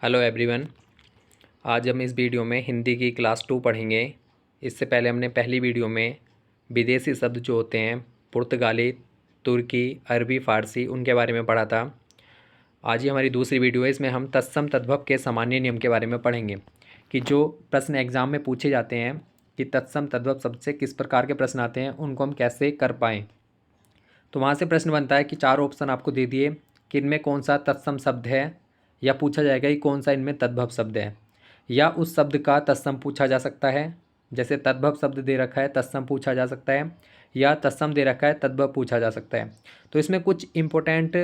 Hello everyone. आज हम इस वीडियो में हिंदी की क्लास 2 पढ़ेंगे। इससे पहले हमने पहली वीडियो में विदेशी शब्द जो होते हैं पुर्तगाली, तुर्की, अरबी, फ़ारसी उनके बारे में पढ़ा था। आज ही हमारी दूसरी वीडियो है, इसमें हम तत्सम तद्भव के सामान्य नियम के बारे में पढ़ेंगे कि जो प्रश्न एग्ज़ाम में पूछे जाते हैं कि तत्सम तद्भव शब्द से किस प्रकार के प्रश्न आते हैं, उनको हम कैसे कर पाएँ। तो वहाँ से प्रश्न बनता है कि 4 ऑप्शन आपको दे दिए कि इनमें कौन सा तत्सम शब्द है, या पूछा जाएगा कि कौन सा इनमें तद्भव शब्द है, या उस शब्द का तत्सम पूछा जा सकता है। जैसे तद्भव शब्द दे रखा है, तत्सम पूछा जा सकता है, या तत्सम दे रखा है, तद्भव पूछा जा सकता है। तो इसमें कुछ इम्पोर्टेंट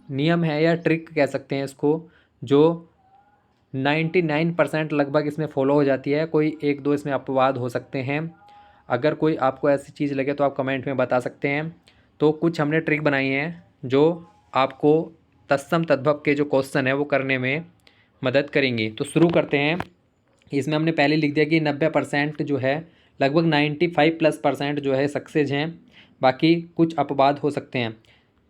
नियम है या ट्रिक कह सकते हैं इसको, जो 99% लगभग इसमें फॉलो हो जाती है। कोई एक दो इसमें अपवाद हो सकते हैं। अगर कोई आपको ऐसी चीज़ लगे तो आप कमेंट में बता सकते हैं। तो कुछ हमने ट्रिक बनाई हैं जो आपको तत्सम तद्भव के जो क्वेश्चन है वो करने में मदद करेंगी। तो शुरू करते हैं। इसमें हमने पहले लिख दिया कि 90% जो है, लगभग 95+% जो है सक्सेस हैं, बाकी कुछ अपवाद हो सकते हैं।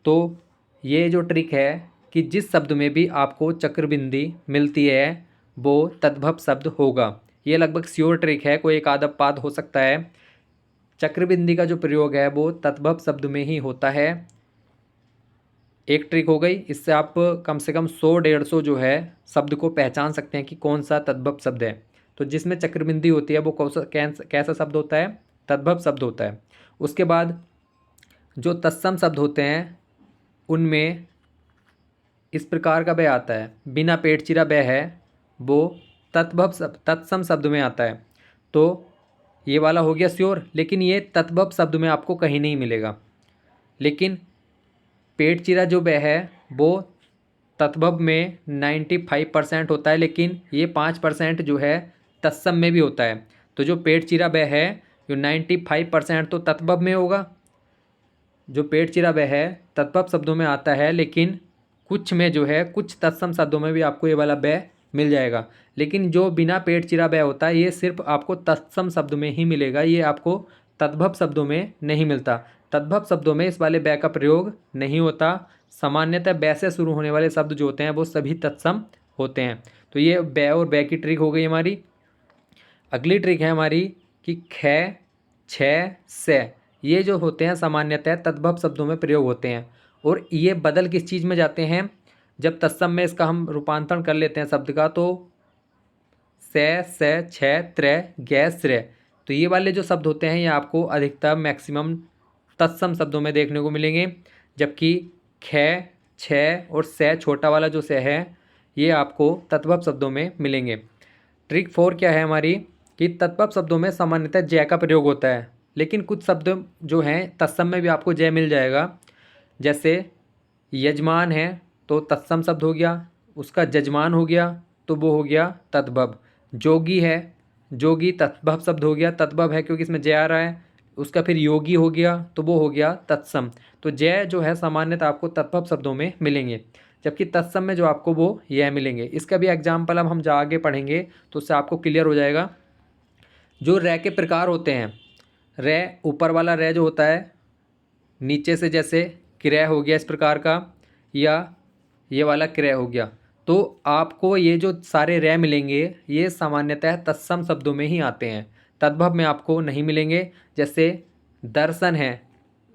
तो ये जो ट्रिक है कि जिस शब्द में भी आपको चक्रबिंदी मिलती है वो तद्भव शब्द होगा। ये लगभग श्योर ट्रिक है, कोई एक आध अपवाद हो सकता है। चक्रबिंदी का जो प्रयोग है वो तद्भव शब्द में ही होता है। एक ट्रिक हो गई, इससे आप कम से कम 100-150 जो है शब्द को पहचान सकते हैं कि कौन सा तद्भव शब्द है। तो जिसमें चक्रबिंदी होती है वो कैसा शब्द होता है, तद्भव शब्द होता है। उसके बाद जो तत्सम शब्द होते हैं उनमें इस प्रकार का ब आता है, बिना पेट चिरा ब है, वो तत्सम शब्द में आता है। तो ये वाला हो गया श्योर, लेकिन ये तद्भव शब्द में आपको कहीं नहीं मिलेगा। लेकिन पेट चिरा जो ब है वो तद्भव में 95% होता है, लेकिन ये 5% जो है तत्सम में भी होता है। तो जो पेट चिरा ब है, जो 95% तो तद्भव में होगा, जो पेट चिरा ब है तद्भव शब्दों में आता है, लेकिन कुछ में जो है, कुछ तत्सम शब्दों में भी आपको ये वाला ब मिल जाएगा। लेकिन जो बिना पेट चिरा ब होता है ये सिर्फ आपको तत्सम शब्द में ही मिलेगा, ये आपको तद्भव शब्दों में नहीं मिलता। तद्भव शब्दों में इस वाले ब का प्रयोग नहीं होता। सामान्यतः ब से शुरू होने वाले शब्द जो होते हैं वो सभी तत्सम होते हैं। तो ये ब और ब की ट्रिक हो गई हमारी। अगली ट्रिक है हमारी कि ख, छ, से, ये जो होते हैं सामान्यतः तद्भव शब्दों में प्रयोग होते हैं। और ये बदल किस चीज़ में जाते हैं, जब तत्सम में इसका हम रूपांतरण कर लेते हैं शब्द का, तो से, छ, त्रै, गै, श्रै, तो ये वाले जो शब्द होते हैं ये आपको अधिकतम मैक्सिमम तत्सम शब्दों में देखने को मिलेंगे। जबकि ख, छ और से, छोटा वाला जो से है, ये आपको तद्भव शब्दों में मिलेंगे। ट्रिक 4 क्या है हमारी कि तद्भव शब्दों में सामान्यतः जय का प्रयोग होता है, लेकिन कुछ शब्द जो हैं तत्सम में भी आपको जय मिल जाएगा। जैसे यजमान है तो तत्सम शब्द हो गया, उसका जजमान हो गया तो वो हो गया तद्भव। जोगी है, जोगी तद्भव शब्द हो गया, तद्भव है क्योंकि इसमें जय आ रहा है। उसका फिर योगी हो गया तो वो हो गया तत्सम। तो जय जो है सामान्यतः आपको तद्भव शब्दों में मिलेंगे, जबकि तत्सम में जो आपको वो यह मिलेंगे। इसका भी एग्जाम्पल अब हम आगे पढ़ेंगे तो उससे आपको क्लियर हो जाएगा। जो रै के प्रकार होते हैं, रै ऊपर वाला रै जो होता है, नीचे से जैसे क्रय हो गया इस प्रकार का, या ये वाला क्रय हो गया, तो आपको ये जो सारे रै मिलेंगे ये सामान्यतः तत्सम शब्दों में ही आते हैं, तद्भव में आपको नहीं मिलेंगे। जैसे दर्शन है,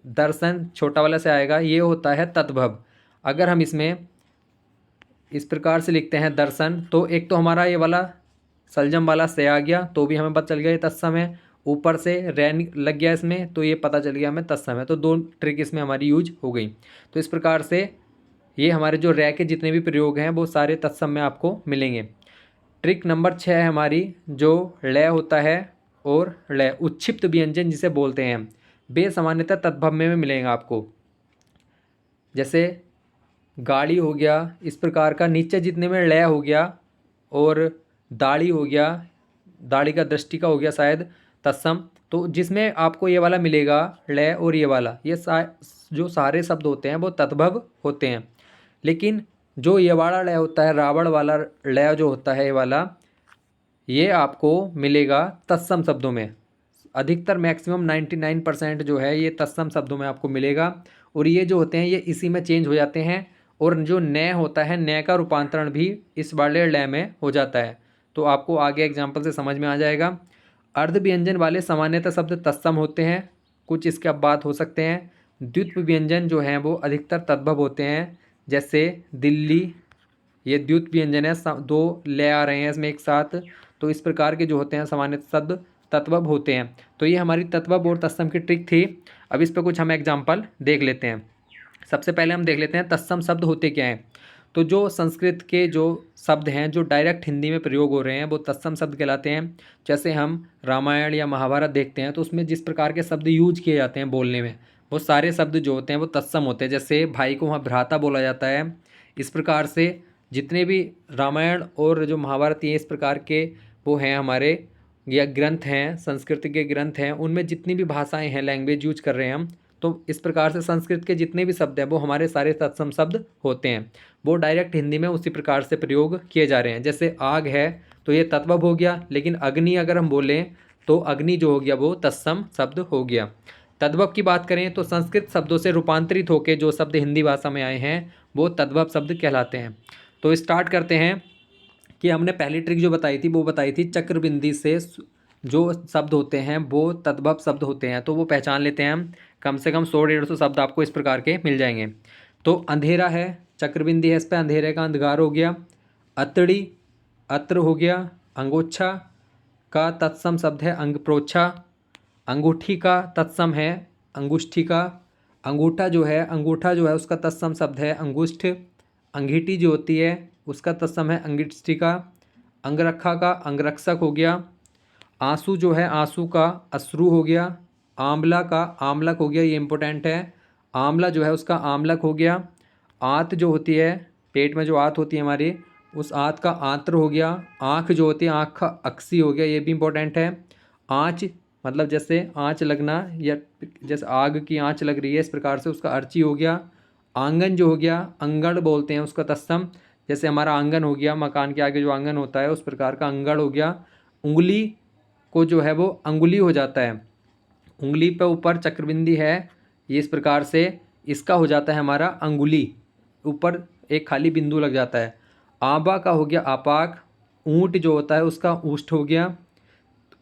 दर्शन छोटा वाला से आएगा, ये होता है तद्भव। अगर हम इसमें इस प्रकार से लिखते हैं दर्शन, तो एक तो हमारा ये वाला सलजम वाला से आ गया तो भी हमें पता चल गया ये तत्सम है, ऊपर से रैन लग गया इसमें तो ये पता चल गया हमें तत्सम है। तो दो ट्रिक इसमें हमारी यूज हो गई। तो इस प्रकार से ये हमारे जो रै के जितने भी प्रयोग हैं वो सारे तत्सम में आपको मिलेंगे। ट्रिक नंबर 6 है हमारी, जो लय होता है और लय उच्छिप्त व्यंजन जिसे बोलते हैं, वे सामान्यतः तद्भव में मिलेंगे आपको। जैसे गाड़ी हो गया, इस प्रकार का नीचे जितने में लय हो गया, और दाढ़ी हो गया, दाढ़ी का दृष्टि का हो गया शायद तत्सम, तो जिसमें आपको ये वाला मिलेगा लय और ये वाला, ये जो सारे शब्द होते हैं वो तद्भव होते हैं। लेकिन जो ये वाला लय होता है, रावण वाला लय जो होता है ये वाला, ये आपको मिलेगा तत्सम शब्दों में। अधिकतर मैक्सिमम 99% जो है ये तत्सम शब्दों में आपको मिलेगा। और ये जो होते हैं ये इसी में चेंज हो जाते हैं, और जो न होता है, न का रूपांतरण भी इस वाले ल में हो जाता है। तो आपको आगे एग्जाम्पल से समझ में आ जाएगा। अर्ध व्यंजन वाले सामान्यतः शब्द तत्सम होते हैं, कुछ इसके अब बात हो सकते हैं। द्वित्व व्यंजन जो हैं वो अधिकतर तद्भव होते हैं, जैसे दिल्ली, ये द्वित्व व्यंजन है, दो ले आ रहे हैं इसमें एक साथ, तो इस प्रकार के जो होते हैं सामान्य शब्द तद्भव होते हैं। तो ये हमारी तद्भव और तत्सम की ट्रिक थी। अब इस पर कुछ हम एग्जाम्पल देख लेते हैं। सबसे पहले हम देख लेते हैं तत्सम शब्द होते क्या हैं। तो जो संस्कृत के जो शब्द हैं जो डायरेक्ट हिंदी में प्रयोग हो रहे हैं वो तत्सम शब्द कहलाते हैं। जैसे हम रामायण या महाभारत देखते हैं तो उसमें जिस प्रकार के शब्द यूज किए जाते हैं बोलने में, वो सारे शब्द जो होते हैं वो तत्सम होते हैं। जैसे भाई को वहाँ भ्राता बोला जाता है। इस प्रकार से जितने भी रामायण और जो महाभारत ये इस प्रकार के वो हैं हमारे या ग्रंथ हैं, संस्कृत के ग्रंथ हैं, उनमें जितनी भी भाषाएं हैं, लैंग्वेज यूज कर रहे हैं हम, तो इस प्रकार से संस्कृत के जितने भी शब्द हैं वो हमारे सारे तत्सम शब्द होते हैं। वो डायरेक्ट हिंदी में उसी प्रकार से प्रयोग किए जा रहे हैं। जैसे आग है तो ये तत्वभ हो गया, लेकिन अग्नि अगर हम बोलें तो अग्नि जो हो गया वो तत्सम शब्द हो गया। तद्भव की बात करें तो संस्कृत शब्दों से रूपांतरित होकर जो शब्द हिंदी भाषा में आए हैं वो तद्भव शब्द कहलाते हैं। तो स्टार्ट करते हैं कि हमने पहली ट्रिक जो बताई थी वो बताई थी चक्रबिंदी से जो शब्द होते हैं वो तद्भव शब्द होते हैं। तो वो पहचान लेते हैं हम, कम से कम 100-150 शब्द आपको इस प्रकार के मिल जाएंगे। तो अंधेरा है, चक्रबिंदी है इस पर, अंधेरे का अंधकार हो गया। अतड़ी, अत्र हो गया। अंगोछा का तत्सम शब्द है अंगप्रोच्छा। अंगूठी का तत्सम है अंगुष्ठी का। अंगूठा जो है उसका तत्सम शब्द है अंगुष्ठ। अंगीठी जो होती है उसका तत्सम है अंगिष्ठी का। अंगरखा का अंगरक्षक हो गया। आंसू जो है आंसू का अश्रु हो गया। आंवला का आमलक हो गया, ये इंपॉर्टेंट है। आंवला जो है उसका आमलक हो गया। आंत जो होती है, पेट में जो आंत होती है हमारी, उस आंत का आंत्र हो गया। आँख जो होती है आँख का अक्सी हो गया, ये भी इंपॉर्टेंट है। आँच मतलब जैसे आँच लगना या जैसे आग की आँच लग रही है, इस प्रकार से उसका अर्ची हो गया। आंगन जो हो गया, अंगड़ बोलते हैं उसका तत्सम, जैसे हमारा आंगन हो गया, मकान के आगे जो आंगन होता है उस प्रकार का अंगड़ हो गया। उंगली को जो है वो अंगुली हो जाता है, उंगली पे ऊपर चक्रबिंदी है, ये इस प्रकार से इसका हो जाता है हमारा अंगुली, ऊपर एक खाली बिंदु लग जाता है। आबा का हो गया आपाक। ऊंट जो होता है उसका ऊष्ट हो गया।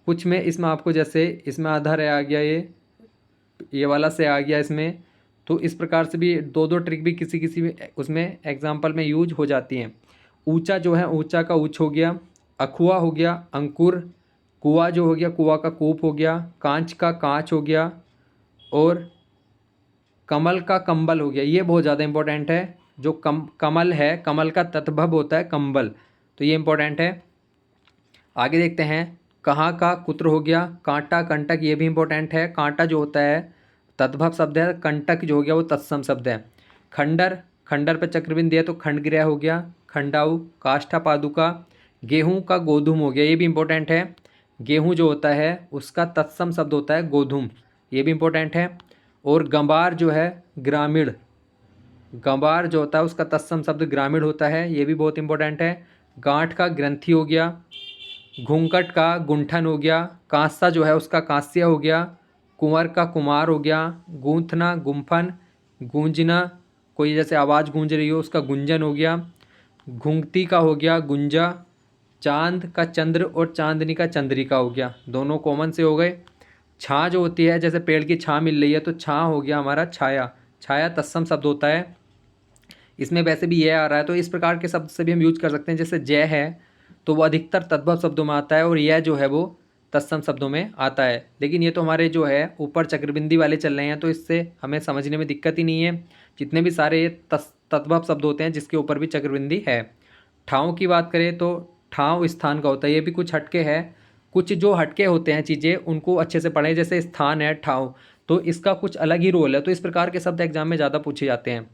कुछ में इसमें आपको जैसे इसमें आधा रह आ गया, ये वाला से आ गया इसमें, तो इस प्रकार से भी दो दो ट्रिक भी किसी किसी में उसमें एग्जाम्पल में यूज हो जाती हैं। ऊंचा जो है ऊंचा का ऊँच हो गया। अखुआ हो गया अंकुर। कुआ जो हो गया कुआ का कूप हो गया। कांच का कांच हो गया। और कमल का कंबल हो गया, ये बहुत ज़्यादा इंपॉर्टेंट है। जो कमल है, कमल का तद्भव होता है कंबल, तो ये इंपॉर्टेंट है। आगे देखते हैं। कहाँ का कुत्र हो गया। कांटा कंटक, ये भी इंपॉर्टेंट है। कांटा जो होता है तद्भव शब्द है, कंटक जो हो गया वो तत्सम शब्द है। खंडर, खंडर पर चक्रबिंदी है तो खंडगृह हो गया। खंडाऊ, काष्ठा पादुका। गेहूँ का गोधूम हो गया, ये भी इंपॉर्टेंट है। गेहूँ जो होता है उसका तत्सम शब्द होता है गोधूम, ये भी इंपॉर्टेंट है। और गंबार जो है ग्रामीण, गंबार जो होता है उसका तत्सम शब्द ग्रामीण होता है, ये भी बहुत इंपॉर्टेंट है। गांठ का ग्रंथि हो गया। घूंघट का गुंठन हो गया। कांसा जो है उसका कांस्य हो गया। कुंवर का कुमार हो गया। गूंथना गुम्फन। गूंजना, कोई जैसे आवाज़ गूंज रही हो उसका गुंजन हो गया। घुंघती का हो गया गुंजा। चांद का चंद्र और चांदनी का चंद्रिका हो गया, दोनों कॉमन से हो गए। छाँ जो होती है, जैसे पेड़ की छाँ मिल रही है तो छाँ हो गया हमारा छाया। छाया तत्सम शब्द होता है, इसमें वैसे भी यह आ रहा है तो इस प्रकार के शब्द से भी हम यूज कर सकते हैं। जैसे जय है तो वो अधिकतर तद्भव शब्दों में आता है और यह जो है वो तत्सम शब्दों में आता है। लेकिन ये तो हमारे जो है ऊपर चक्रबिंदी वाले चल रहे हैं तो इससे हमें समझने में दिक्कत ही नहीं है। जितने भी सारे ये तद्भव शब्द होते हैं जिसके ऊपर भी चक्रबिंदी है। ठाव की बात करें तो ठाव स्थान का होता है, ये भी कुछ हटके है। कुछ जो हटके होते हैं चीज़ें उनको अच्छे से पढ़ें। जैसे स्थान है ठाव, तो इसका कुछ अलग ही रोल है, तो इस प्रकार के शब्द एग्जाम में ज़्यादा पूछे जाते हैं।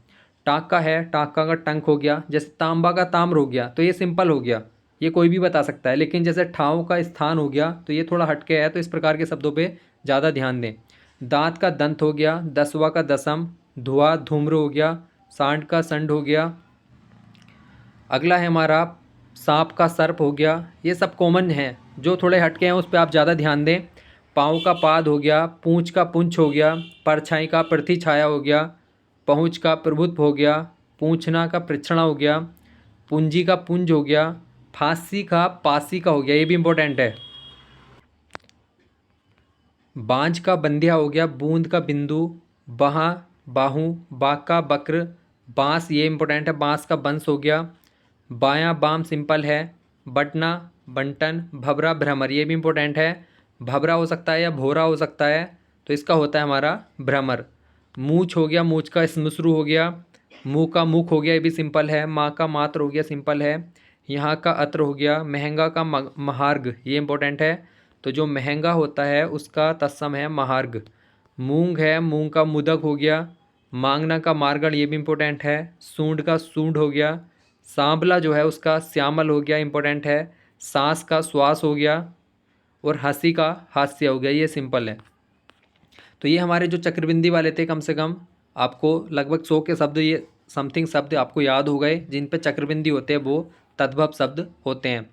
टाँका है, टाँका का टंक हो गया। जैसे तांबा का ताम्र हो गया, तो ये सिंपल हो गया, ये कोई भी बता सकता है। लेकिन जैसे ठाव का स्थान हो गया तो ये थोड़ा हटके है, तो इस प्रकार के शब्दों पे ज़्यादा ध्यान दें। दांत का दंत हो गया। दसवा का दसम। धुआं धूम्र हो गया। सांड का संड हो गया। अगला है हमारा सांप का सर्प हो गया। ये सब कॉमन है, जो थोड़े हटके हैं उस पर आप ज़्यादा ध्यान दें। पाँव का पाद हो गया। पूँछ का पुंछ हो गया। परछाई का पृथ्वी छाया हो गया। पहुँच का प्रभुत्व हो गया। पूंछना का पृछना हो गया, पूंजी का पुंज हो गया, फांसी का पासी का हो गया, ये भी इम्पोर्टेंट है। बांझ का बंधिया हो गया, बूंद का बिंदु, बहा बाहू, बाक का बक्र, बांस ये इम्पोर्टेंट है, बांस का बंस हो गया, बायां बाम सिंपल है, बटना बंटन, भबरा भ्रमर ये भी इम्पोर्टेंट है, भबरा हो सकता है या भोरा हो सकता है, तो इसका होता है हमारा भ्रमर। मूछ हो गया, मूछ का स्मुसरू हो गया, मुँह का मुख हो गया, ये भी सिंपल है, माँ का मात्र हो गया, सिंपल है, यहाँ का अत्र हो गया, महंगा का महार्ग ये इम्पोर्टेंट है, तो जो महंगा होता है उसका तत्सम है महार्ग। मूंग है, मूंग का मुदक हो गया, मांगना का मार्गण ये भी इम्पोर्टेंट है, सूंड का सूंड हो गया, सांबला जो है उसका श्यामल हो गया, इम्पोर्टेंट है, सांस का श्वास हो गया, और हंसी का हास्य हो गया, ये सिंपल है। तो ये हमारे जो चक्रबिंदी वाले थे, कम से कम आपको लगभग 100 के शब्द, ये समथिंग शब्द आपको याद हो गए जिन पे चक्रबिंदी होते हैं, वो तद्भव शब्द होते हैं।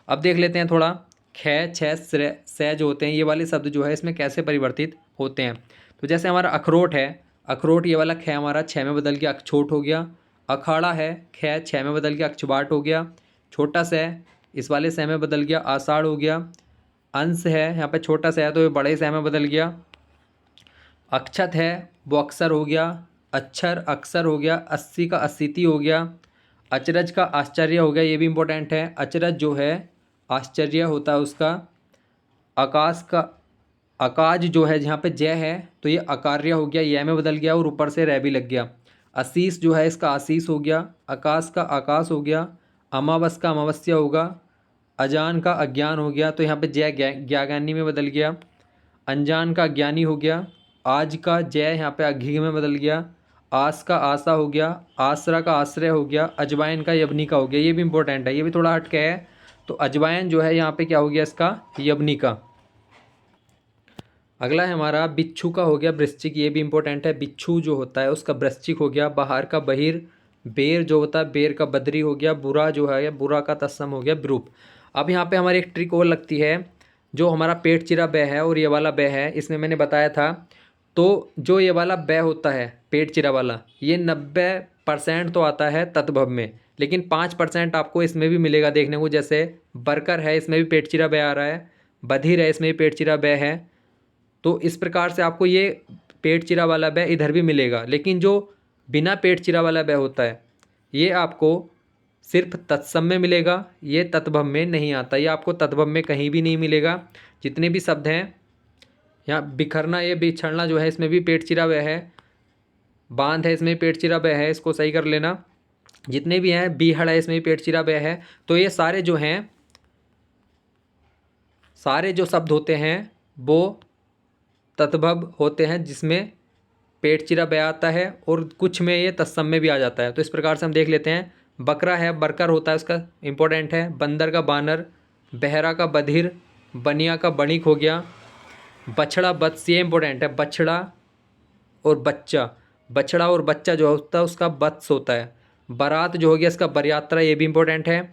अब देख लेते हैं थोड़ा ख छ से जो होते हैं, ये वाले शब्द जो है इसमें कैसे परिवर्तित होते हैं। तो जैसे हमारा अखरोट है, अखरोट ये वाला ख हमारा छ में बदल के अखछोट हो गया, अखाड़ा है ख छ में बदल के अक्षबाट हो गया, छोटा स इस वाले स में बदल गया आषाढ़ हो गया, अंश है यहाँ पे छोटा सा है तो ये बड़े स में बदल गया, अक्षत है वो अक्षर हो गया, अक्षर अक्षर हो गया, 80 का अस्सीति हो गया, अचरज का आश्चर्य हो गया, ये भी इम्पोर्टेंट है, अचरज जो है आश्चर्य होता है उसका, आकाश का आकाज जो है जहाँ पे जय है तो ये अकार्य हो गया, यह में बदल गया और ऊपर से रै भी लग गया, आशीष जो है इसका आशीष हो गया, आकाश का आकाश हो गया, अमावस का अमावस्या होगा, अजान का अज्ञान हो गया, तो यहाँ पे जय ज्ञानी में बदल गया, अनजान का ज्ञानी हो गया, आज का जय यहाँ पे अघी में बदल गया, आस का आशा हो गया, आसरा का आश्रय हो गया, अजवाइन का यवनी का हो गया, ये भी इंपॉर्टेंट है, ये भी थोड़ा हटके है। तो अजवाइन जो है यहाँ पे क्या हो गया इसका यवनी का। अगला है हमारा बिच्छू का हो गया वृश्चिक, ये भी इंपॉर्टेंट है, बिच्छू जो होता है उसका वृश्चिक हो गया, बाहर का बहिर, बेर जो होता है बेर का बदरी हो गया, बुरा जो है बुरा का तत्सम हो गया ब्रूप। अब यहाँ पे हमारी एक ट्रिक और लगती है, जो हमारा पेट चिरा बै है और ये वाला बै है, इसमें मैंने बताया था, तो जो ये वाला बै होता है पेट चिरा वाला, ये 90% तो आता है तत्भव में, लेकिन 5% आपको इसमें भी मिलेगा देखने को, जैसे बरकर है इसमें भी पेट चिरा बै आ रहा है, बधिर है इसमें भी पेट चिरा बै है, तो इस प्रकार से आपको ये पेट चिरा वाला बै इधर भी मिलेगा, लेकिन जो बिना पेट चिरा वाला बै होता है ये आपको सिर्फ तत्सम में मिलेगा, ये तत्भव में नहीं आता, ये आपको तत्भव में कहीं भी नहीं मिलेगा। जितने भी शब्द हैं यहाँ बिखरना, ये बिछड़ना जो है इसमें भी पेट चिरा बै है, बांध है इसमें पेट चिरा बै है, इसको सही कर लेना। जितने भी हैं बीहड़ है इसमें भी पेट चिरा बै है, तो ये सारे जो हैं सारे जो शब्द होते हैं वो तत्भव होते हैं जिसमें पेट चिरा बै आता है, और कुछ में ये तत्सम में भी आ जाता है। तो इस प्रकार से हम देख लेते हैं, बकरा है बरकर होता है उसका इम्पोर्टेंट है, बंदर का बानर, बहरा का बधिर, बनिया का बणिक हो गया, बछड़ा बत्स ये इम्पोर्टेंट है, बछड़ा और बच्चा, बछड़ा और बच्चा जो होता है उसका बत्स होता है, बारात जो हो गया इसका बरयात्रा ये भी इम्पोर्टेंट है,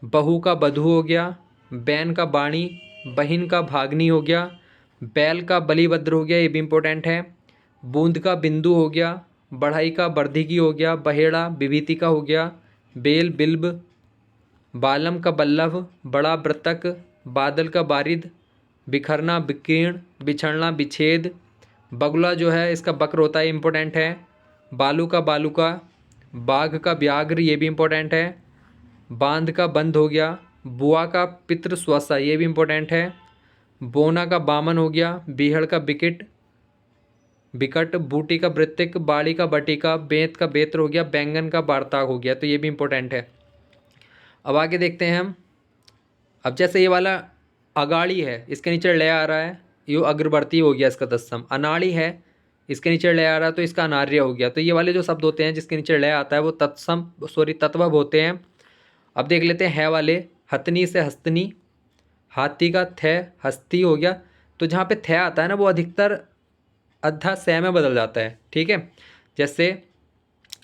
बहू का बधू हो गया, बैन का बाणी, बहिन का भागनी हो गया, बैल का बलिभद्र हो गया ये भी इम्पोर्टेंट है, बूंद का बिंदु हो गया, बढ़ाई का बर्धिकी हो गया, बहेड़ा विभीति का हो गया, बेल बिल्ब, बालम का बल्लभ, बड़ा वृतक, बादल का बारिद, बिखरना विकीर्ण, बिछड़ना विच्छेद, बगुला जो है इसका बक्र होता है इम्पोर्टेंट है, बालू का बालूका, बाघ का व्याघ्र ये भी इम्पोर्टेंट है, बांध का बंद हो गया, बुआ का पितृ स्वसा ये भी इम्पोर्टेंट है, बोना का बामन हो गया, बीहड़ का बिकट बिकट, बूटी का वृत्तिक, बाड़ी का बटिका, बेंत का बेत्र हो गया, बैंगन का बारताग हो गया, तो ये भी इम्पोर्टेंट है। अब आगे देखते हैं हम। अब जैसे ये वाला अगाड़ी है, इसके नीचे ले आ रहा है, यो अग्रवर्ती हो गया इसका तत्सम, अनाड़ी है इसके नीचे ले आ रहा है तो इसका अनार्य हो गया। तो ये वाले जो शब्द होते हैं जिसके नीचे ले आता है वो तत्वभ होते हैं। अब देख लेते हैं है वाले, हथनी से हस्तनी, हाथी का थे हस्ती हो गया, तो जहाँ पे थे आता है ना वो अधिकतर अद्धा से में बदल जाता है, ठीक है, जैसे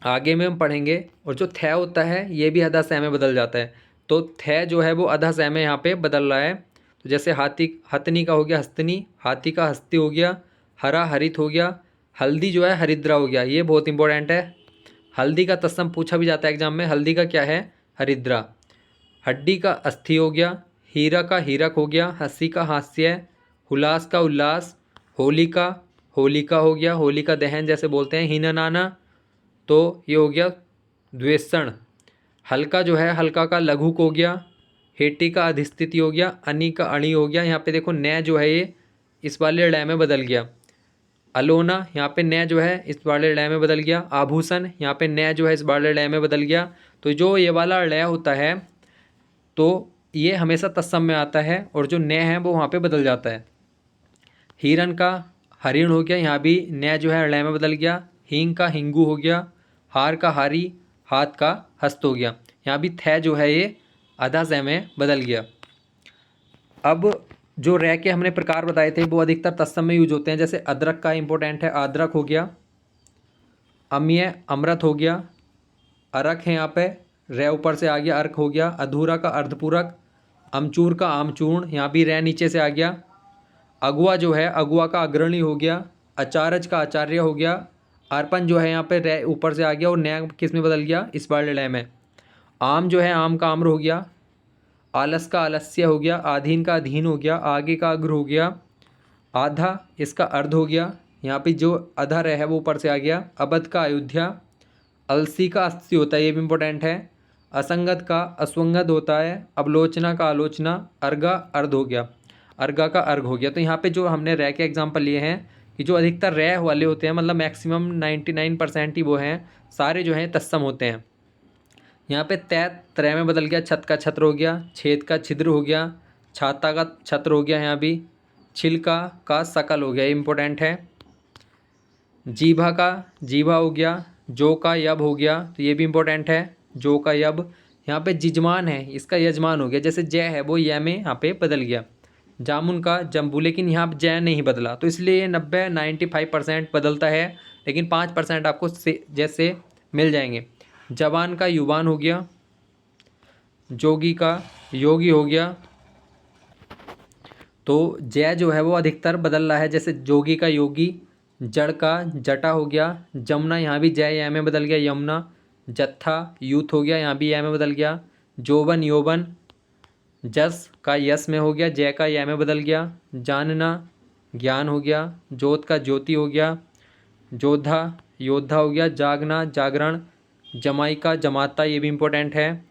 आगे में हम पढ़ेंगे, और जो थे होता है ये भी अधा से में बदल जाता है, तो थे जो है वो अधा से में यहाँ पे बदल रहा है। तो जैसे हाथी हथनी का हो गया हस्तनी, हाथी का हस्ती हो गया, हरा हरित हो गया, हल्दी जो है हरिद्रा हो गया, ये बहुत इंपॉर्टेंट है, हल्दी का तत्सम पूछा भी जाता है एग्जाम में, हल्दी का क्या है, हरिद्रा। हड्डी का अस्थि हो गया, हीरा का हीरक हो गया, हंसी का हास्य, हुलास का उल्लास, होली का होलिका हो गया, होलिका दहन जैसे बोलते हैं, हीना नाना, तो ये हो गया द्वेषण। हल्का जो है, हल्का का लघुक हो गया, हेटी का अधिस्थिति हो गया, अनी का अणी हो गया। यहाँ पे देखो न जो है ये इस वाले लय में बदल गया। अलोना यहाँ पे न जो है इस वाले लय में बदल गया। आभूषण यहाँ पे न जो है इस वाले लय में बदल गया। तो जो ये वाला लय होता है तो ये हमेशा तत्सम में आता है और जो न है वो वहाँ पे बदल जाता है। हिरण का हरिण हो गया, यहाँ भी न जो है लय में बदल गया। हींग का हिंगू हो गया, हार का हारी, हाथ का हस्त हो गया। यहाँ भी थ जो है ये आधा ज़ में बदल गया। अब जो रह के हमने प्रकार बताए थे वो अधिकतर तत्सम में यूज होते हैं। जैसे अदरक का इंपॉर्टेंट है, आद्रक हो गया। अम्य अमृत हो गया। अरक है यहाँ पे, रे ऊपर से आ गया, अर्क हो गया। अधूरा का अर्धपूरक। अमचूर का आमचूर्ण, यहाँ भी रे नीचे से आ गया। अगुआ जो है, अगुआ का अग्रणी हो गया। अचारज का आचार्य हो गया। अर्पण जो है यहाँ पे रे ऊपर से आ गया और नया किस में बदल गया, इस बार लय में। आम जो है, आम का आम्र हो गया। आलस का आलस्य हो गया। आधीन का अधीन हो गया। आगे का अग्र हो गया। आधा इसका अर्ध हो गया, यहाँ पे जो अधर है वो ऊपर से आ गया। अबध का अयोध्या। अलसी का अस्सी होता है, ये भी इम्पोर्टेंट है। असंगत का अस्वंगत होता है। अवलोचना का आलोचना। अर्घा अर्ध हो गया, अर्घा का अर्घ हो गया। तो यहाँ पे जो हमने रै के एग्जाम्पल लिए हैं कि जो अधिकतर रै वाले होते हैं, मतलब मैक्सिमम 99% ही वो हैं, सारे जो हैं तत्सम होते हैं। यहाँ पे तै त्रय में बदल गया। छत का छत्र हो गया। छेद का छिद्र हो गया। छाता का छत्र हो गया। यहाँ भी छिलका का सकल हो गया, इम्पोर्टेंट है। जीभा का जीभा हो गया। जो का यब हो गया, तो ये भी इम्पोर्टेंट है, जो का यब। यहाँ पे जिजमान है, इसका यजमान हो गया। जैसे जय है वो य में यहाँ पे बदल गया। जामुन का जम्बू, लेकिन यहाँ जय नहीं बदला, तो इसलिए ये 90-95% बदलता है, लेकिन 5% आपको से जैसे मिल जाएंगे। जवान का युवान हो गया। जोगी का योगी हो गया। तो जय जो है वो अधिकतर बदल रहा है, जैसे जोगी का योगी। जड़ का जटा हो गया। जमुना, यहाँ भी जय या में बदल गया, यमुना। जत्था यूथ हो गया, यहाँ भी या में बदल गया। जोबन यौवन। जस का यस में हो गया, जय का या में बदल गया। जानना ज्ञान हो गया। जोत का ज्योति हो गया। जोधा योद्धा हो गया। जागना जागरण। जमाई का जमाता, ये भी इम्पोर्टेंट है।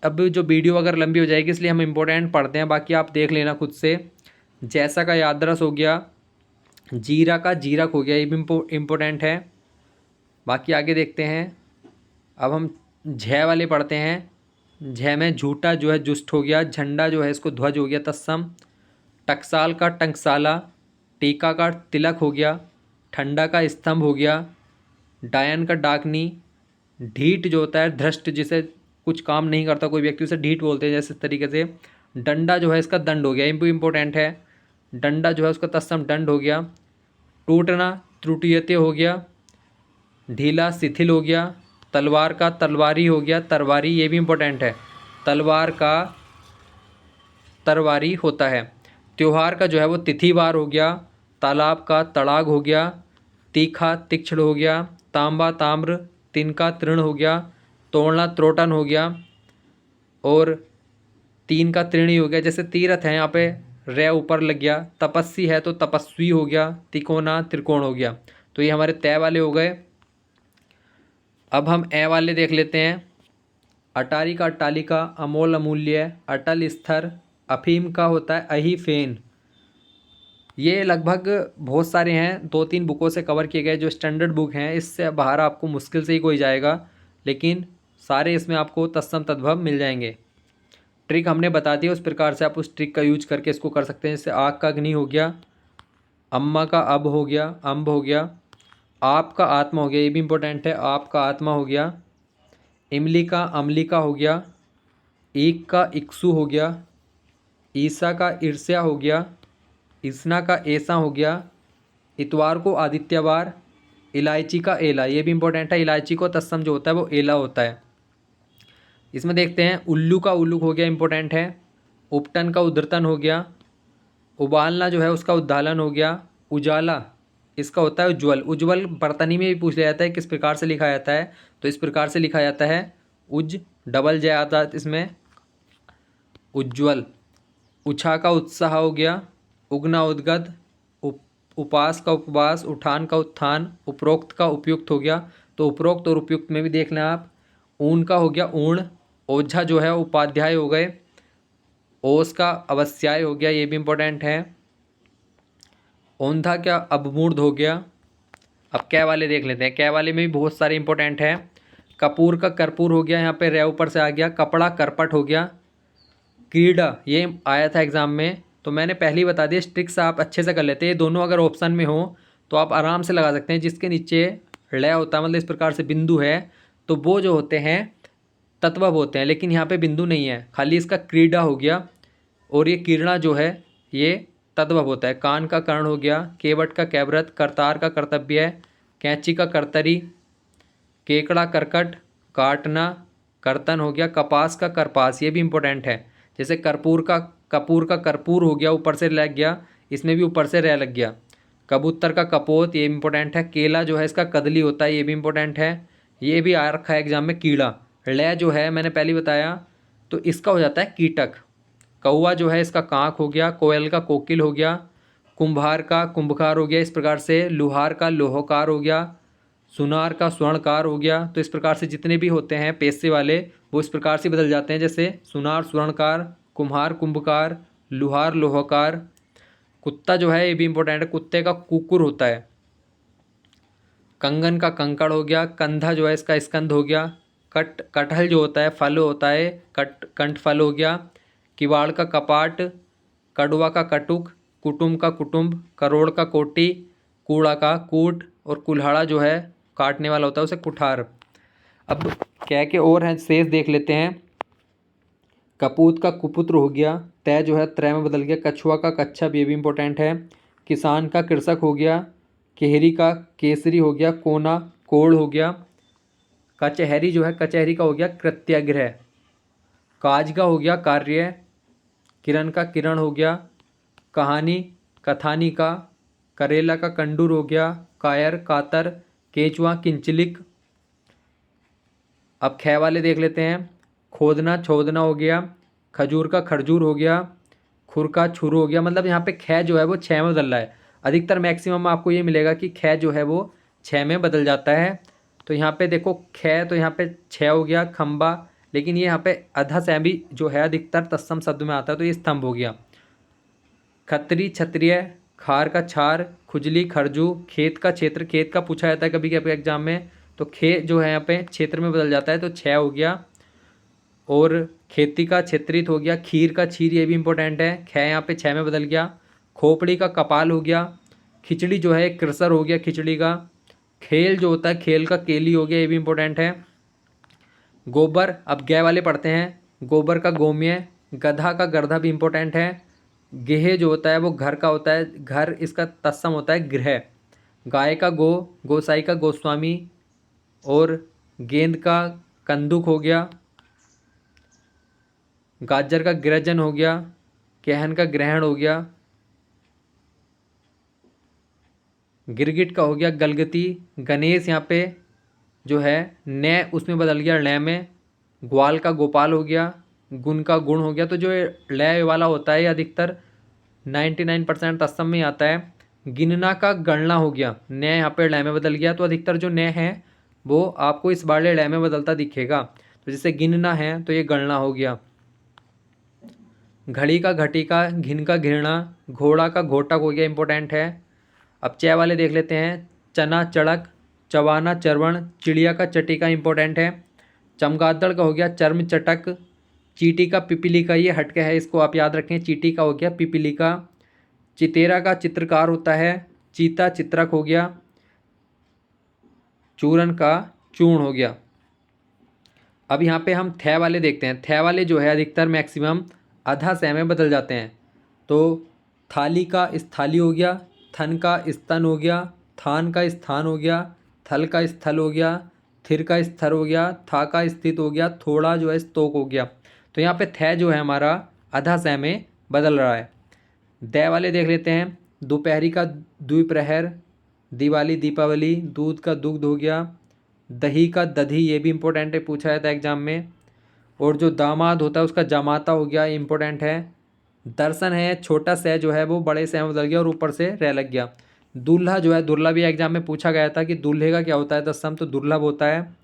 अब जो वीडियो अगर लंबी हो जाएगी इसलिए हम इम्पोर्टेंट पढ़ते हैं, बाकी आप देख लेना खुद से। जैसा का यादरस हो गया। जीरा का जीरक हो गया, ये भी इम्पोर्टेंट है। बाकी आगे देखते हैं। अब हम झ वाले पढ़ते हैं। झ में झूठा जो है जुष्ट हो गया। झंडा जो है इसको ध्वज हो गया, तत्सम। टकसाल का टंकसाला। टीका का तिलक हो गया। ठंडा का स्तंभ हो गया। डायन का डाकनी। ढीठ जो होता है धृष्ट, जिसे कुछ काम नहीं करता कोई व्यक्ति, उसे ढीठ बोलते हैं, जैसे इस तरीके से। डंडा जो है इसका दंड हो गया, इम्पोर्टेंट है। डंडा जो है उसका तत्सम दंड हो गया। टूटना त्रुटियते हो गया। ढीला शिथिल हो गया। तलवार का तलवारी हो गया, तरवारी, ये भी इम्पोर्टेंट है। तलवार का तरवारी होता है। त्योहार का जो है वो तिथिवार हो गया। तालाब का तड़ाग हो गया। तीखा तीक्ष्ण हो गया। तांबा ताम्र। तिनका तृण हो गया। तोड़ना त्रोटन हो गया। और तीन का त्रिणी हो गया। जैसे तीरथ है, यहाँ पे रे ऊपर लग गया। तपस्वी है तो तपस्वी हो गया। तिकोना त्रिकोण हो गया। तो ये हमारे तय वाले हो गए। अब हम ए वाले देख लेते हैं। अटारी का अट्टालिका। अमोल अमूल्य। अटल स्तर। अफीम का होता है अहीफेन। ये लगभग बहुत सारे हैं, 2-3 बुकों से कवर किए गए जो स्टैंडर्ड बुक हैं। इससे बाहर आपको मुश्किल से ही कोई जाएगा, लेकिन सारे इसमें आपको तत्सम तद्भव मिल जाएंगे। ट्रिक हमने बता दी, उस प्रकार से आप उस ट्रिक का यूज करके इसको कर सकते हैं। जैसे आग का अग्नि हो गया। अम्मा का अब हो गया, अम्ब हो गया। आप का आत्मा हो गया, ये भी इम्पोर्टेंट है, आप का आत्मा हो गया। इमली का अमलिका हो गया। ईक का इक्सु हो गया। ईसा का ईर्ष्या हो गया। इसना का ऐसा हो गया। इतवार को आदित्यवार। इलायची का एला, ये भी इम्पोर्टेंट है। इलायची को तत्सम जो होता है वो एला होता है। इसमें देखते हैं। उल्लू का उल्लू हो गया, इम्पोर्टेंट है। उपटन का उद्रतन हो गया। उबालना जो है उसका उद्दालन हो गया। उजाला इसका होता है उज्ज्वल। उज्ज्वल बर्तनी में भी पूछ लिया जाता है किस प्रकार से लिखा जाता है, तो इस प्रकार से लिखा जाता है उज डबल जय आता है इसमें, उज्ज्वल। उछा का उत्साह हो गया, उगना उद्गत, उपास का उपवास, उठान का उत्थान, उपरोक्त का उपयुक्त हो गया। तो उपरोक्त और उपयुक्त में भी देख लें आप। ऊन का हो गया ऊण, ओझा जो है उपाध्याय हो गए, ओस का अवस्याय हो गया, ये भी इम्पोर्टेंट है। औंधा क्या अवमूर्ध हो गया। अब कै वाले देख लेते हैं, कै वाले में भी बहुत सारे इंपॉर्टेंट हैं। कपूर का कर्पूर हो गया, यहाँ पे रे ऊपर से आ गया। कपड़ा करपट हो गया। क्रीड़ा ये आया था एग्जाम में, तो मैंने पहले ही बता दिया, ट्रिक्स आप अच्छे से कर लेते हैं। ये दोनों अगर ऑप्शन में हो तो आप आराम से लगा सकते हैं। जिसके नीचे लय होता है, मतलब इस प्रकार से बिंदु है, तो वो जो होते हैं तत्वब होते हैं, लेकिन यहाँ पे बिंदु नहीं है, खाली इसका क्रीड़ा हो गया। और ये किरणा जो है ये तद्भव होता है। कान का कर्ण हो गया, केवट का कैव्रत, करतार का कर्तव्य, कैंची का कर्तरी, केकड़ा करकट, काटना, कर्तन हो गया। कपास का करपास, ये भी इम्पोर्टेंट है। जैसे कपूर का कर्पूर हो गया, ऊपर से लग गया, इसमें भी ऊपर से रह लग गया। कबूतर का कपोत, ये इम्पोर्टेंट है। केला जो है इसका कदली होता है, ये भी इम्पोर्टेंट है। ये भी आ रखा है एग्जाम में कीड़ा। लय जो है मैंने पहले बताया, तो इसका हो जाता है कीटक। कौवा जो है इसका कांक हो गया। कोयल का कोकिल हो गया। कुंभार का कुंभकार हो गया। इस प्रकार से लुहार का लोहकार हो गया। सुनार का स्वर्णकार हो गया। तो इस प्रकार से जितने भी होते हैं पेशे वाले वो इस प्रकार से बदल जाते हैं, जैसे सुनार स्वर्णकार, कुम्हार कुंभकार, लुहार लोहकार। कुत्ता जो है ये भी इम्पोर्टेंट है, कुत्ते का कुकुर होता है। कंगन का कंकड़ हो गया। कंधा जो है इसका स्कंद हो गया। कटहल जो होता है फल होता है, कंठ फल हो गया। किवाड़ का कपाट, कड़वा का कटुक, कुटुम का कुटुम्ब, करोड़ का कोटी, कूड़ा का कूट, और कुल्हाड़ा जो है काटने वाला होता है उसे कुठार। अब क्या के और हैं शेष देख लेते हैं। कपूत का कुपुत्र हो गया। तय जो है त्रय में बदल गया। कछुआ का कच्छप, ये भी इम्पोर्टेंट है। किसान का कृषक हो गया। केहरी का केसरी हो गया। कोना कोढ़ हो गया। कचहरी जो है कचहरी का हो गया कृत्याग्रह। काज का हो गया कार्य। किरण का किरण हो गया कहानी, कथानी का। करेला का कंडूर हो गया कायर कातर। केंचुआ किंचलिक। अब खे वाले देख लेते हैं। खोदना छोदना हो गया। खजूर का खरजूर हो गया। खुर का छुर हो गया। मतलब यहाँ पे खे जो है वो छः में बदल रहा है। अधिकतर मैक्सिमम आपको ये मिलेगा कि खे जो है वो छः में बदल जाता है। तो यहाँ पे देखो खे, तो यहाँ पे छः हो गया खम्बा, लेकिन ये यहाँ पे अधा सैमी जो है अधिकतर तत्सम शब्द में आता है, तो ये स्तंभ हो गया। खत्री क्षत्रिय, खार का छार, खुजली खरजू, खेत का क्षेत्र, खेत का पूछा जाता है कभी कभी एग्जाम में, तो खे जो है यहाँ पे क्षेत्र में बदल जाता है, तो छः हो गया। और खेती का क्षेत्रित हो गया। खीर का छीर, ये भी इंपॉर्टेंट है, खे यहाँ पे छः में बदल गया। खोपड़ी का कपाल हो गया। खिचड़ी जो है कृसर हो गया खिचड़ी का। खेल जो होता है खेल का केली हो गया, ये भी इंपॉर्टेंट है। गोबर, अब गै वाले पढ़ते हैं। गोबर का गोम्य। गधा का गर्धा भी इंपॉर्टेंट है। गेह जो होता है वो घर का होता है, घर इसका तत्सम होता है गृह। गाय का गो, गोसाई का गोस्वामी। और गेंद का कंदुक हो गया। गाजर का गृहजन हो गया। कहन का ग्रहण हो गया। गिरगिट का हो गया गलगती। गणेश यहाँ पे जो है न उसमें बदल गया लय में। ग्वाल का गोपाल हो गया। गुण का गुण हो गया। तो जो लय वाला होता है ये अधिकतर 99% तत्सम में आता है। गिनना का गणना हो गया, न यहाँ पे लय में बदल गया, तो अधिकतर जो न है वो आपको इस बार लय में बदलता दिखेगा। तो जैसे गिनना है तो ये गणना हो गया। घड़ी का घटी का, घिन का घृणा, घोड़ा का घोटक हो गया, इंपॉर्टेंट है। अब च वाले देख लेते हैं। चना चड़क, चवाना चरवण, चिड़िया का चटिका इंपॉर्टेंट है। चमगादड़ का हो गया चर्म चटक। चीटी का पिपीलिका, ये हटके है, इसको आप याद रखें। चीटी का हो गया पिपीलिका। चितेरा का चित्रकार होता है। चीता चित्रक हो गया। चूरन का चूर्ण हो गया। अब यहाँ पे हम थे वाले देखते हैं। थे वाले जो है अधिकतर मैक्सिमम आधा सै में बदल जाते हैं। तो थाली का स्थाली हो गया। थन का स्तन हो गया। थान का स्थान हो गया। थल का स्थल हो गया। थिर का स्तर हो गया। था का स्थित हो गया। थोड़ा जो है स्तोक हो गया। तो यहाँ पे थे जो है हमारा आधा सै में बदल रहा है। दे वाले देख लेते हैं। दोपहरी का द्विप्रहर, दिवाली दीपावली, दूध का दुग्ध हो गया, दही का दधी, ये भी इम्पोर्टेंट है, पूछा जाता है एग्जाम में। और जो दामाद होता है उसका जमाता हो गया, इम्पोर्टेंट है। दर्शन है, छोटा स जो है वो बड़े से में बदल गया और ऊपर से रह लग गया। दूल्हा जो है, दुर्लभ भी एग्जाम में पूछा गया था कि दूल्हे का क्या होता है तत्सम, तो दुर्लभ होता है।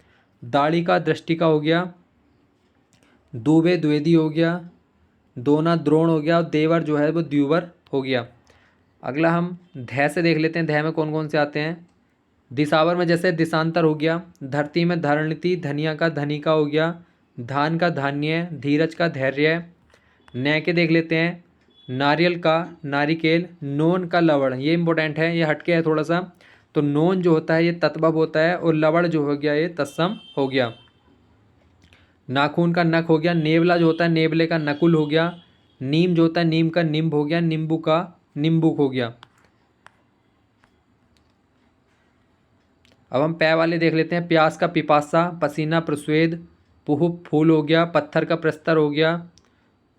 दाढ़ी का दृष्टि का हो गया, दूबे द्वेदी हो गया, दोना द्रोण हो गया, और देवर जो है वो द्यूवर हो गया। अगला हम ध्याय से देख लेते हैं, ध्याय में कौन कौन से आते हैं। दिसावर में जैसे दिशांतर हो गया, धरती में धरणिति, धनिया का धनी का हो गया, धान का धान्य, धीरज का धैर्य। न्याय के देख लेते हैं, नारियल का नारिकेल, नोन का लवण, ये इंपॉर्टेंट है, ये हटके है थोड़ा सा। तो नोन जो होता है ये तत्भव होता है, और लवण जो हो गया ये तत्सम हो गया। नाखून का नख हो गया, नेवला जो होता है नेवले का नकुल हो गया, नीम जो होता है नीम का निम्ब हो गया, नींबू का निम्बुक हो गया। अब हम पै वाले देख लेते हैं, प्यास का पिपासा, पसीना प्रस्वेद, पुह फूल हो गया, पत्थर का प्रस्तर हो गया,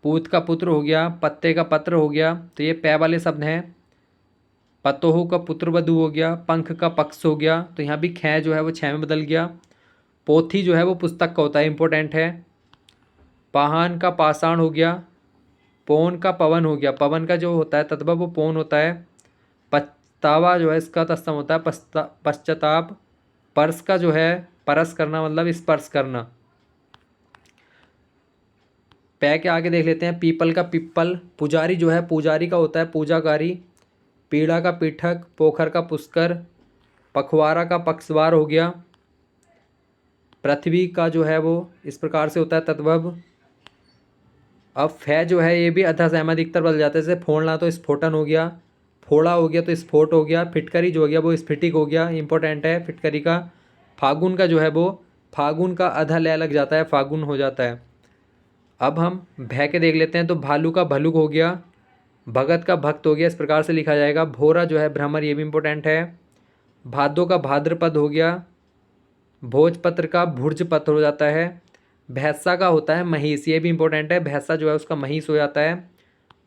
पूत का पुत्र हो गया, पत्ते का पत्र हो गया। तो ये पै वाले शब्द हैं। पतोह का पुत्र वधु हो गया, पंख का पक्ष हो गया, तो यहाँ भी ख जो है वो छ में बदल गया। पोथी जो है वो पुस्तक का होता है, इंपॉर्टेंट है। पाहान का पाषाण हो गया, पौन का पवन हो गया, पवन का जो होता है तत्व वो पौन होता है। पछतावा जो है इसका तत्सम होता है पश्चाताप। पर्स का जो है परस करना, मतलब स्पर्श करना। पै के आगे देख लेते हैं, पीपल का पिप्पल, पुजारी जो है पुजारी का होता है पूजाकारी। पीड़ा का पीठक, पोखर का पुष्कर, पखवारा का पक्षवार हो गया। पृथ्वी का जो है वो इस प्रकार से होता है तद्भव। अब फै जो है ये भी अधा सहमधिकतर बदल जाता है, जैसे फोड़ना तो स्फोटन हो गया, फोड़ा हो गया तो स्फोट हो गया, फिटकरी जो हो गया वो स्फटिक हो गया, इंपॉर्टेंट है फिटकरी का। फागुन का जो है वो फागुन का अधा लय लग जाता है, फागुन हो जाता है। अब हम भय के देख लेते हैं, तो भालू का भलुक हो गया, भगत का भक्त हो गया, इस प्रकार से लिखा जाएगा। भोरा जो है भ्रमर, ये भी इंपॉर्टेंट है। भादो का भाद्रपद हो गया, भोजपत्र का भुर्जपत्र हो जाता है। भैंसा का होता है महिष, ये भी इंपॉर्टेंट है, भैंसा जो है उसका महिष हो जाता है।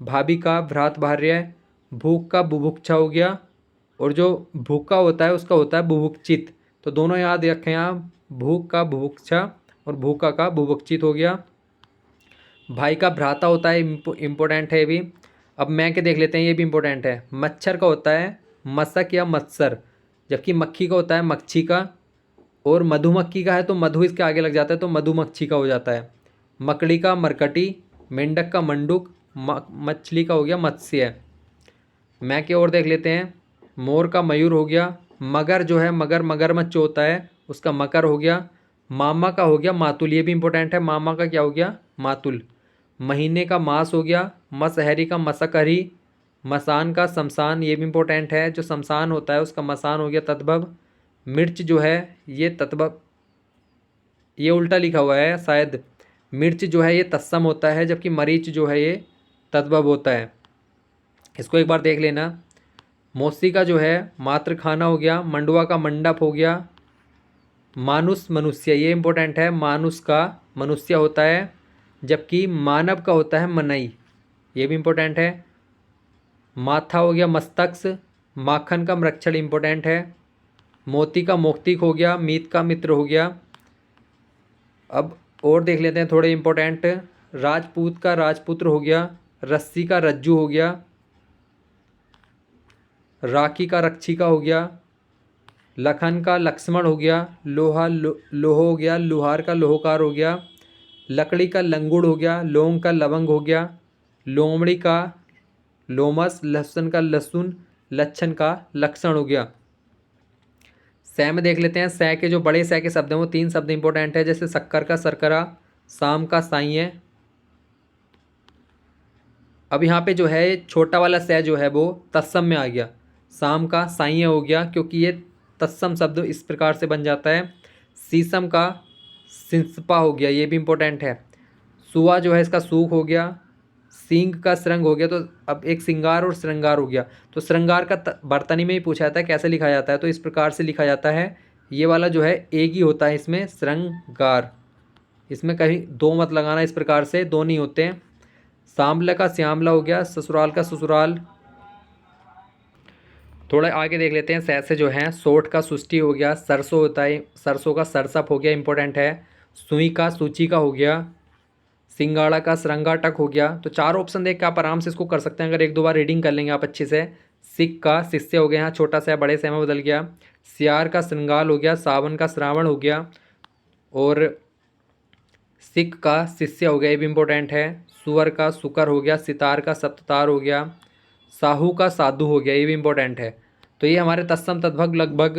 भाभी का भ्रात भार्य, भूख का बुभुक्षा हो गया, और जो भूखा होता है उसका होता है बुभुक्षित। तो दोनों याद रखें यहाँ, भूख का बुभुक्षा और भूखा का बुभुक्षित हो गया। भाई का भ्राता होता है, इम्पोर्टेंट है ये भी। अब मैं के देख लेते हैं, ये भी इम्पोर्टेंट है। मच्छर का होता है मशक या मत्सर, जबकि मक्खी का होता है मच्छी का, और मधुमक्खी का है तो मधु इसके आगे लग जाता है तो मधुमक्खी का हो जाता है। मकड़ी का मरकटी, मेंढक का मंडूक, मछली का हो गया मत्स्य। मैं के और देख लेते हैं, मोर का मयूर हो गया, मगर जो है मगरमच्छ होता है उसका मकर हो गया। मामा का हो गया मातुल, ये भी इंपॉर्टेंट है, मामा का क्या हो गया मातुल। महीने का मास हो गया, मसहरी का मसकहरी, मसान का शमशान, ये भी इंपॉर्टेंट है, जो शमशान होता है उसका मसान हो गया तद्भव। मिर्च जो है ये तद्भव, ये उल्टा लिखा हुआ है शायद, मिर्च जो है ये तत्सम होता है, जबकि मरीच जो है ये तद्भव होता है। इसको एक बार देख लेना। मौसी का जो है मात्र खाना हो गया, मंडुआ का मंडप हो गया। मानुस मनुष्य, ये इंपॉर्टेंट है, मानुस का मनुष्य होता है, जबकि मानव का होता है मनई, ये भी इंपॉर्टेंट है। माथा हो गया मस्तक, माखन का मृक्षण इंपॉर्टेंट है। मोती का मोक्तिक हो गया, मीत का मित्र हो गया। अब और देख लेते हैं थोड़े इंपॉर्टेंट। राजपूत का राजपुत्र हो गया, रस्सी का रज्जू हो गया, राखी का रक्षिका हो गया, लखन का लक्ष्मण हो गया, लोह हो गया, लोहार का लोहकार हो गया, लकड़ी का लंगुड़ हो गया, लौंग का लवंग हो गया, लोमड़ी का लोमस, लहसुन का लहसुन, लक्षण का लक्षण हो गया। सै में देख लेते हैं, सै के जो बड़े सै के शब्द हैं वो 3 शब्द इंपॉर्टेंट है, जैसे शक्कर का शर्करा, शाम का साइए। अब यहाँ पे जो है छोटा वाला सै जो है वो तत्सम में आ गया, शाम का साइए हो गया, क्योंकि ये तत्सम शब्द इस प्रकार से बन जाता है। शीशम का सिंसपा हो गया, ये भी इंपॉर्टेंट है। सुआ जो है इसका सूख हो गया, सींग का श्रृंग हो गया, तो अब एक सिंगार और श्रृंगार हो गया। तो श्रृंगार का बर्तनी में ही पूछा जाता है कैसे लिखा जाता है, तो इस प्रकार से लिखा जाता है। ये वाला जो है एक ही होता है इसमें, श्रृंगार, इसमें कहीं दो मत लगाना, इस प्रकार से दो नहीं होते हैं। सांबला का श्यामला हो गया, ससुराल का ससुराल। थोड़ा आगे देख लेते हैं। सै से जो है सोठ का सुष्टि हो गया, सरसों होता है, सरसों का सरसप हो गया, इंपॉर्टेंट है। सुई का सूची का हो गया, सिंगाड़ा का सरंगाटक हो गया। तो चार ऑप्शन देख के आप आराम से इसको कर सकते हैं अगर एक दो बार रीडिंग कर लेंगे आप अच्छे से। सिख का शिष्य हो गया, यहाँ छोटा सा बड़े से में बदल गया। सियार का श्रृंगाल हो गया, सावन का श्रावण हो गया। और सिख का शिष्य हो गया, ये भी इम्पोर्टेंट है। सुअर का सुकर हो गया, सितार का सप्ततार हो गया, साहू का साधु हो गया, ये भी इम्पोर्टेंट है। तो ये हमारे तत्सम तद्भव लगभग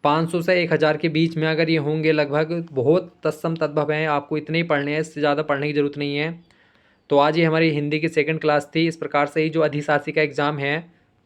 500 से 1000 के बीच में अगर ये होंगे लगभग, बहुत तत्सम तद्भव हैं, आपको इतने ही पढ़ने हैं, इससे ज़्यादा पढ़ने की ज़रूरत नहीं है। तो आज ये हमारी हिंदी की सेकंड क्लास थी। इस प्रकार से ही जो अधिशासी का एग्ज़ाम है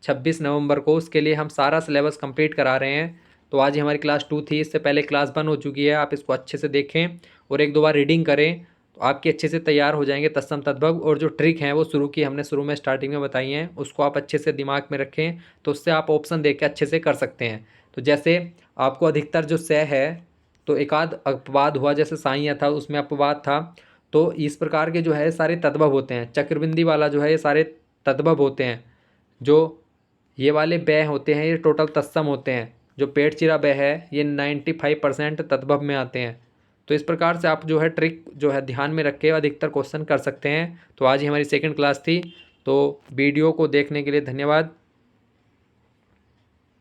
26 नवंबर को, उसके लिए हम सारा सिलेबस कंप्लीट करा रहे हैं। तो आज ही हमारी क्लास 2 थी, इससे पहले क्लास 1 हो चुकी है। आप इसको अच्छे से देखें और एक दो बार रीडिंग करें तो आपके अच्छे से तैयार हो जाएंगे तत्सम तद्भव। और जो ट्रिक हैं वो हमने शुरू में स्टार्टिंग में बताई हैं, उसको आप अच्छे से दिमाग में रखें, तो उससे आप ऑप्शन देख के अच्छे से कर सकते हैं। तो जैसे आपको अधिकतर जो से है तो एक आध अपवाद हुआ, जैसे साइया था उसमें अपवाद था। तो इस प्रकार के जो है सारे तद्भव होते हैं। चक्रबिंदी वाला जो है ये सारे तद्भव होते हैं। जो ये वाले बै होते हैं ये टोटल तत्सम होते हैं। जो पेट चिरा बै है ये 95% तद्भव में आते हैं। तो इस प्रकार से आप जो है ट्रिक जो है ध्यान में रख के अधिकतर क्वेश्चन कर सकते हैं। तो आज ही हमारी सेकंड क्लास थी। तो वीडियो को देखने के लिए धन्यवाद।